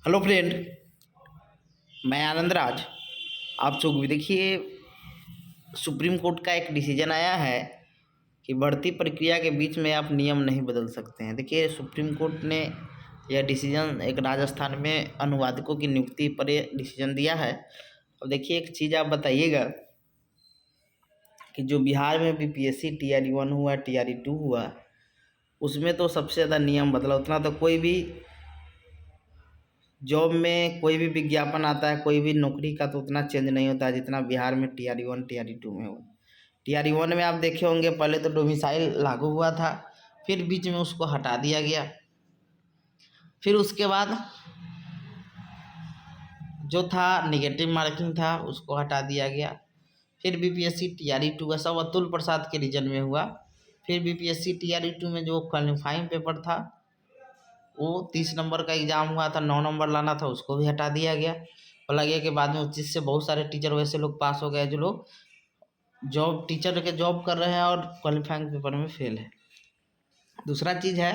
Hello friend, मैं आनंद राज। आप लोग भी देखिए, सुप्रीम कोर्ट का एक डिसीजन आया है कि भर्ती प्रक्रिया के बीच में आप नियम नहीं बदल सकते हैं। देखिए, सुप्रीम कोर्ट ने यह डिसीजन एक राजस्थान में अनुवादकों की नियुक्ति पर ये डिसीजन दिया है। अब देखिए, एक चीज़ आप बताइएगा कि जो बिहार में बीपीएससी TRE 1 हुआ, TRE 2 हुआ, उसमें तो सबसे ज़्यादा नियम बदला। उतना तो कोई भी जॉब में कोई भी विज्ञापन आता है, कोई भी नौकरी का, तो उतना चेंज नहीं होता है जितना बिहार में TRE 1 TRE 2 में हुआ। TRE 1 में आप देखे होंगे, पहले तो डोमिसाइल लागू हुआ था, फिर बीच में उसको हटा दिया गया, फिर उसके बाद जो था निगेटिव मार्किंग था उसको हटा दिया गया, फिर बीपीएससी TRE 2 सब अतुल प्रसाद के रीजन में हुआ। फिर बीपीएससी TRE 2 में जो क्वालिफाइंग पेपर था वो 30 नंबर का एग्ज़ाम हुआ था, 9 नंबर लाना था, उसको भी हटा दिया गया। बोला गया कि बाद में उस चीज़ से बहुत सारे टीचर वैसे लोग पास हो गए जो लोग जॉब टीचर के जॉब कर रहे हैं और क्वालिफाइंग पेपर में फेल है। दूसरा चीज़ है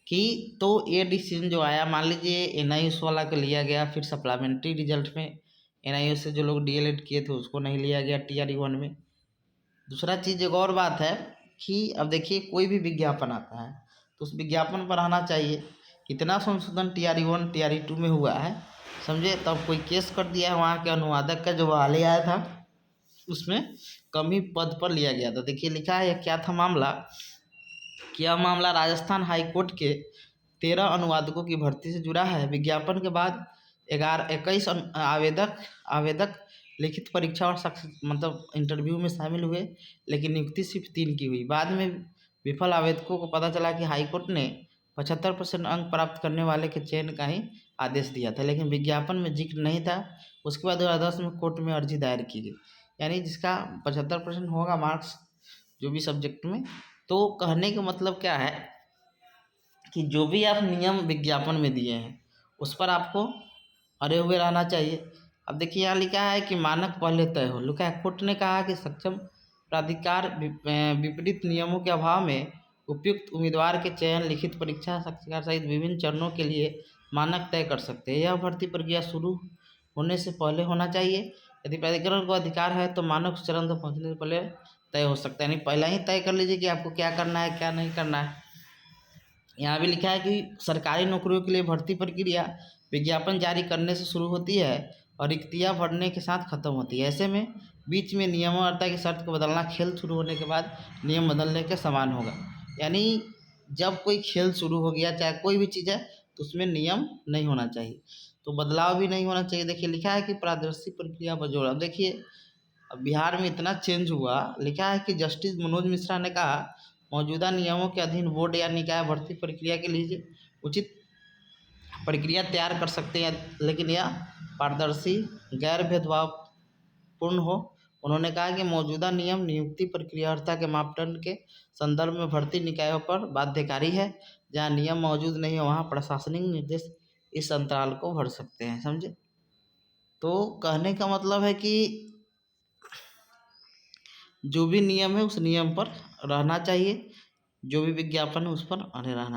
कि तो ये डिसीजन जो आया, मान लीजिए NIOS वाला को लिया गया, फिर सप्लीमेंट्री रिजल्ट में NIOS से जो लोग DLED किए थे उसको नहीं लिया गया TRE 1 में। दूसरा चीज़ एक और बात है कि अब देखिए, कोई भी विज्ञापन आता है तो उस विज्ञापन पर आना चाहिए। इतना संशोधन TRE 1 TRE 2 में हुआ है, समझे, तब कोई केस कर दिया है। वहाँ के अनुवादक का जो बहाली आया था उसमें कमी पद पर लिया गया था। देखिए लिखा है क्या था मामला, कि यह मामला राजस्थान हाई कोर्ट के 13 अनुवादकों की भर्ती से जुड़ा है। विज्ञापन के बाद 21 आवेदक लिखित परीक्षा और मतलब इंटरव्यू में शामिल हुए, लेकिन नियुक्ति सिर्फ 3 की हुई। बाद में विफल आवेदकों को पता चला कि हाईकोर्ट ने 75% अंक प्राप्त करने वाले के चयन का ही आदेश दिया था, लेकिन विज्ञापन में जिक्र नहीं था। उसके बाद 2010 में कोर्ट में अर्जी दायर की गई, यानी जिसका 75% होगा मार्क्स जो भी सब्जेक्ट में। तो कहने का मतलब क्या है कि जो भी आप नियम विज्ञापन में दिए हैं उस पर आपको अड़े हुए रहना चाहिए। अब देखिए यहाँ लिखा है कि मानक पहले तय हो। लिखा है कोर्ट ने कहा कि सक्षम प्राधिकार विपरीत नियमों के अभाव में उपयुक्त उम्मीदवार के चयन, लिखित परीक्षा, साक्षात्कार सहित विभिन्न चरणों के लिए मानक तय कर सकते हैं। यह भर्ती प्रक्रिया शुरू होने से पहले होना चाहिए। यदि प्राधिकरण को अधिकार है तो मानक उस चरण तक पहुँचने से पहले तय हो सकता है, यानी पहले ही तय कर लीजिए कि आपको क्या करना है क्या नहीं करना है। यहाँ भी लिखा है कि सरकारी नौकरियों के लिए भर्ती प्रक्रिया विज्ञापन जारी करने से शुरू होती है और रिक्तियाँ भरने के साथ खत्म होती है। ऐसे में बीच में नियमावली की शर्त को बदलना खेल शुरू होने के बाद नियम बदलने के समान होगा। यानी जब कोई खेल शुरू हो गया, चाहे कोई भी चीज़ है, तो उसमें नियम नहीं होना चाहिए, तो बदलाव भी नहीं होना चाहिए। देखिए लिखा है कि पारदर्शी प्रक्रिया बजोड़। अब देखिए, अब बिहार में इतना चेंज हुआ, लिखा है कि जस्टिस मनोज मिश्रा ने कहा मौजूदा नियमों के अधीन बोर्ड या निकाय भर्ती प्रक्रिया के लिए उचित प्रक्रिया तैयार कर सकते हैं, लेकिन यह पारदर्शी, गैर भेदभावपूर्ण हो। उन्होंने कहा कि मौजूदा नियम नियुक्ति प्रक्रिया अर्हता के मापदंड के संदर्भ में भर्ती निकायों पर बाध्यकारी है। जहाँ नियम मौजूद नहीं है वहाँ प्रशासनिक निर्देश इस अंतराल को भर सकते हैं, समझे। तो कहने का मतलब है कि जो भी नियम है उस नियम पर रहना चाहिए, जो भी विज्ञापन है उस पर अड़े रहना चाहिए।